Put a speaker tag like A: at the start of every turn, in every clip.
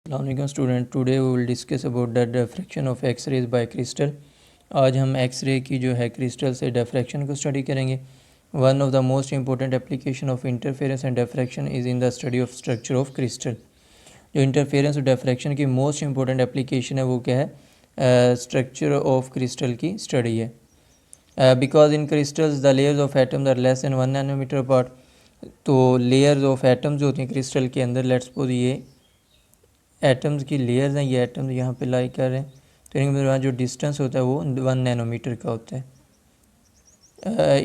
A: अस्सलाम student, today we will discuss about the diffraction of X rays by crystal. आज हम X ray की जो है क्रिस्टल से डिफ्रैक्शन को स्टडी करेंगे। One of the most important application of interference and diffraction is in the study of structure of crystal. जो interference और डिफ्रैक्शन की मोस्ट इंपॉर्टेंट एप्लीकेशन है वो क्या है? स्ट्रक्चर ऑफ क्रिस्टल की स्टडी है। Because in crystals the layers of atoms are less than 1 nanometre apart. तो लेयर्स ऑफ एटम्स जो होती हैं क्रिस्टल के अंदर, लेट्स सपोज ये एटम्स की लेयर्स हैं, ये एटम्स यहाँ पे लाई कर रहे हैं, तो इनके दरमियान जो डिस्टेंस होता है वो 1 नैनोमीटर का होता है।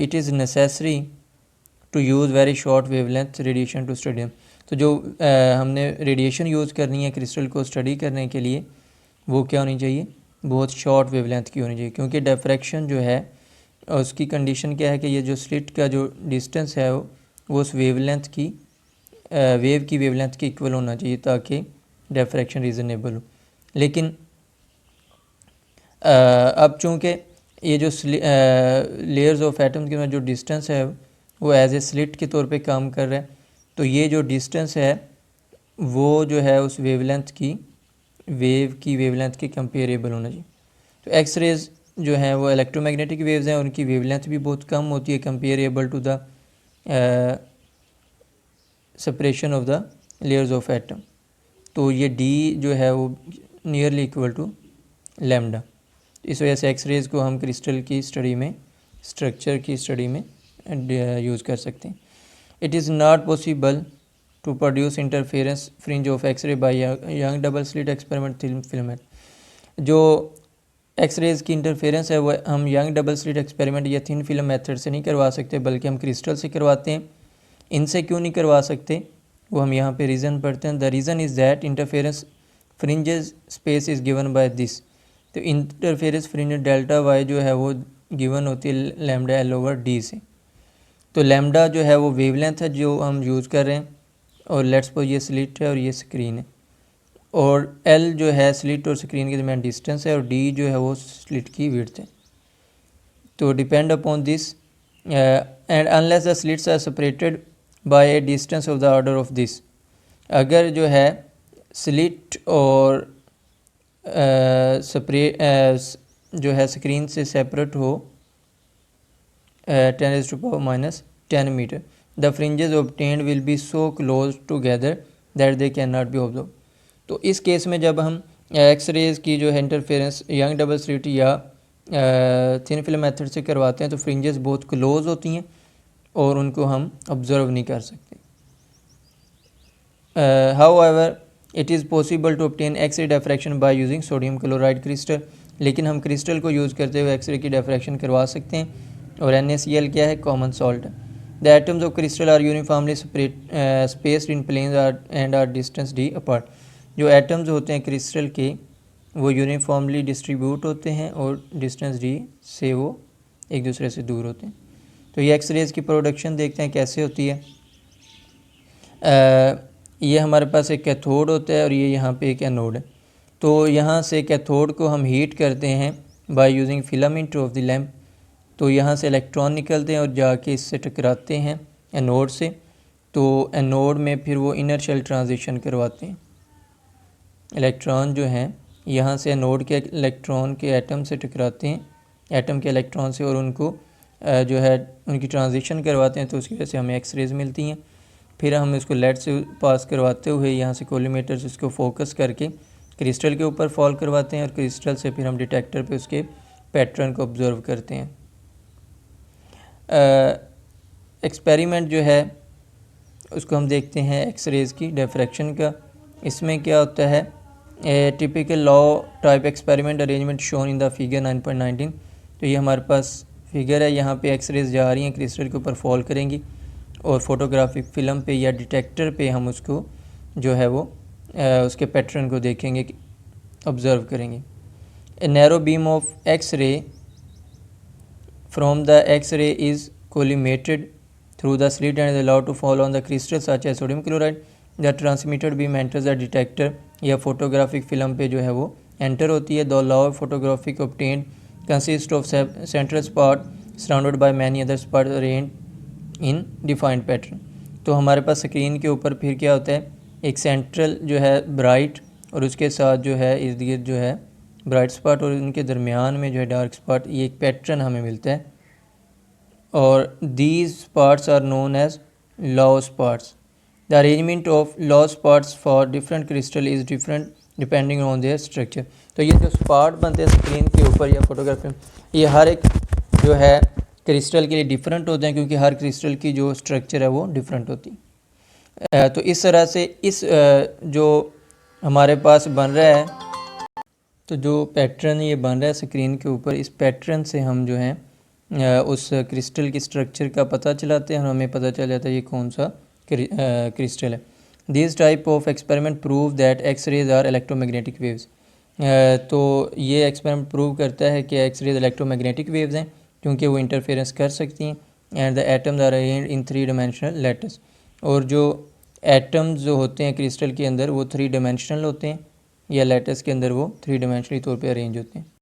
A: It is necessary to use very short wavelength radiation to study. तो जो हमने रेडिएशन यूज़ करनी है क्रिस्टल को स्टडी करने के लिए वो क्या होनी चाहिए? बहुत शॉर्ट वेवलेंथ की होनी चाहिए, क्योंकि डिफ्रैक्शन जो है उसकी कंडीशन क्या है कि ये जो स्लिट का जो डिस्टेंस है वो उस वेवलेंथ की वेव की वेवलेंथ के इक्वल होना चाहिए ताकि डिफ्रैक्शन रीज़नेबल हो। लेकिन अब चूँकि ये जो लेयर्स ऑफ एटम्स के जो डिस्टेंस है वो एज ए स्लिट के तौर पे काम कर रहा है, तो ये जो डिस्टेंस है वो जो है उस वेवलेंथ की वेव की वेवलेंथ के कंपेरेबल होना चाहिए। तो एक्स रेज जो हैं वो इलेक्ट्रोमैग्नेटिक वेव्स हैं, उनकी वेवलेंथ भी बहुत कम होती है comparable to the separation of the layers of atom. तो ये डी जो है वो नियरली इक्वल टू लैम्डा। इस वजह से एक्स रेज़ को हम क्रिस्टल की स्टडी में, स्ट्रक्चर की स्टडी में यूज़ कर सकते हैं। It is not possible to produce interference fringe of X ray by Young double slit experiment thin filament. जो एक्स रेज़ की इंटरफेरेंस है वो हम यंग डबल स्लिट एक्सपेरिमेंट या थिन फिल्म मेथड से नहीं करवा सकते, बल्कि हम क्रिस्टल से करवाते हैं। इनसे क्यों नहीं करवा सकते वो हम यहाँ पे रीज़न पढ़ते हैं। The reason is that interference fringes space is given by this. तो इंटरफेरेंस फ्रिंज डेल्टा वाई जो है वो गिवन होती है लैम्डा एल ओवर डी से। तो लैम्डा जो है वो वेवलेंथ है जो हम यूज़ कर रहे हैं, और लेट्स सपोज ये स्लिट है और ये स्क्रीन है, और एल जो है स्लिट और स्क्रीन के दरमियान डिस्टेंस है, और डी जो है वो स्लिट की विड्थ है। तो depend upon this and unless the slits are separated by a distance of the order of this. अगर जो है स्लिट और जो है स्क्रीन से सेपरेट हो 10⁻⁻10 metre, the fringes obtained will be so close together that they can not be observe. तो इस केस में जब हम एक्स रेज की जो है इंटरफेरेंस यंग डबल स्लिट या थिन फिल्म मेथड से करवाते हैं तो फ्रिंजेस बहुत क्लोज होती हैं और उनको हम ऑब्ज़र्व नहीं कर सकते। However it is possible to obtain X ray diffraction by using sodium chloride crystal. लेकिन हम क्रिस्टल को यूज़ करते हुए एक्स रे की डिफ्रैक्शन करवा सकते हैं, और NaCl क्या है? कॉमन सॉल्ट है। The atoms of crystal are uniformly spaced in planes and are distance D apart. जो एटम्स होते हैं क्रिस्टल के वो यूनिफॉर्मली डिस्ट्रीब्यूट होते हैं और डिस्टेंस डी से वो एक दूसरे से दूर होते हैं। तो ये एक्स रेज़ की प्रोडक्शन देखते हैं कैसे होती है। ये हमारे पास एक कैथोड होता है और ये यहाँ पे एक एनोड है। तो यहाँ से कैथोड को हम हीट करते हैं by using filament of the lamp. तो यहाँ से इलेक्ट्रॉन निकलते हैं और जाके इससे टकराते हैं एनोड से। तो एनोड में फिर वो इनर शेल ट्रांजिशन करवाते हैं। इलेक्ट्रॉन जो हैं यहाँ से एनोड के इलेक्ट्रॉन के एटम से टकराते हैं, एटम के इलेक्ट्रॉन से, और उनको जो है उनकी ट्रांजिशन करवाते हैं। तो उसकी वजह से हमें एक्स रेज़ मिलती हैं। फिर हम इसको लेड से पास करवाते हुए यहाँ से कोलीमेटर से उसको फोकस करके क्रिस्टल के ऊपर फॉल करवाते हैं, और क्रिस्टल से फिर हम डिटेक्टर पे उसके पैटर्न को ऑब्ज़र्व करते हैं। एक्सपेरिमेंट जो है उसको हम देखते हैं एक्स रेज़ की डिफ्रैक्शन का। इसमें क्या होता है? Typical law type experiment arrangement shown in the figure 9.19। तो ये हमारे पास फिगर है, यहाँ पे एक्स रेज़ जा रही हैं, क्रिस्टल के ऊपर फॉल करेंगी, और फोटोग्राफिक फ़िल्म पे या डिटेक्टर पे हम उसको जो है वो उसके पैटर्न को देखेंगे, ऑब्ज़र्व करेंगे। A narrow beam of X रे from the X ray is collimated through the slit and is allowed to fall on the crystal such as sodium chloride. The transmitted beam enters the detector या photographic film पे जो है वो enter होती है। The law photographic obtained consist of central spot surrounded by many other spots arranged in defined pattern। तो हमारे पास screen के ऊपर फिर क्या होता है? एक सेंट्रल जो है ब्राइट और उसके साथ जो है इर्द गिर्द जो है ब्राइट स्पॉट और उनके दरमियान में जो है डार्क स्पॉट, ये एक पैटर्न हमें मिलता है। और these spots are known as Laue spots. The arrangement of Laue spots for different crystal is different depending on their structure. तो ये जो स्पॉट बनते हैं स्क्रीन के ऊपर या फोटोग्राफी में, ये हर एक जो है क्रिस्टल के लिए डिफरेंट होते हैं, क्योंकि हर क्रिस्टल की जो स्ट्रक्चर है वो डिफरेंट होती है। तो इस तरह से इस जो हमारे पास बन रहा है, तो जो पैटर्न ये बन रहा है स्क्रीन के ऊपर, इस पैटर्न से हम जो है उस क्रिस्टल की स्ट्रक्चर का पता चलाते हैं और हमें पता चल जाता है ये कौन सा क्रिस्टल है। This type of experiment prove that X rays are electromagnetic waves. तो ये एक्सपेरिमेंट प्रूव करता है कि एक्स रेज इलेक्ट्रोमैग्नेटिक वेव्स हैं, क्योंकि वो इंटरफेरेंस कर सकती हैं। And the atoms are arranged in 3 dimensional lattice. और जो एटम्स जो होते हैं क्रिस्टल के अंदर वो 3 डायमेंशनल होते हैं, या लैटिस के अंदर वो 3 डायमेंशनली तौर पे अरेंज होते हैं।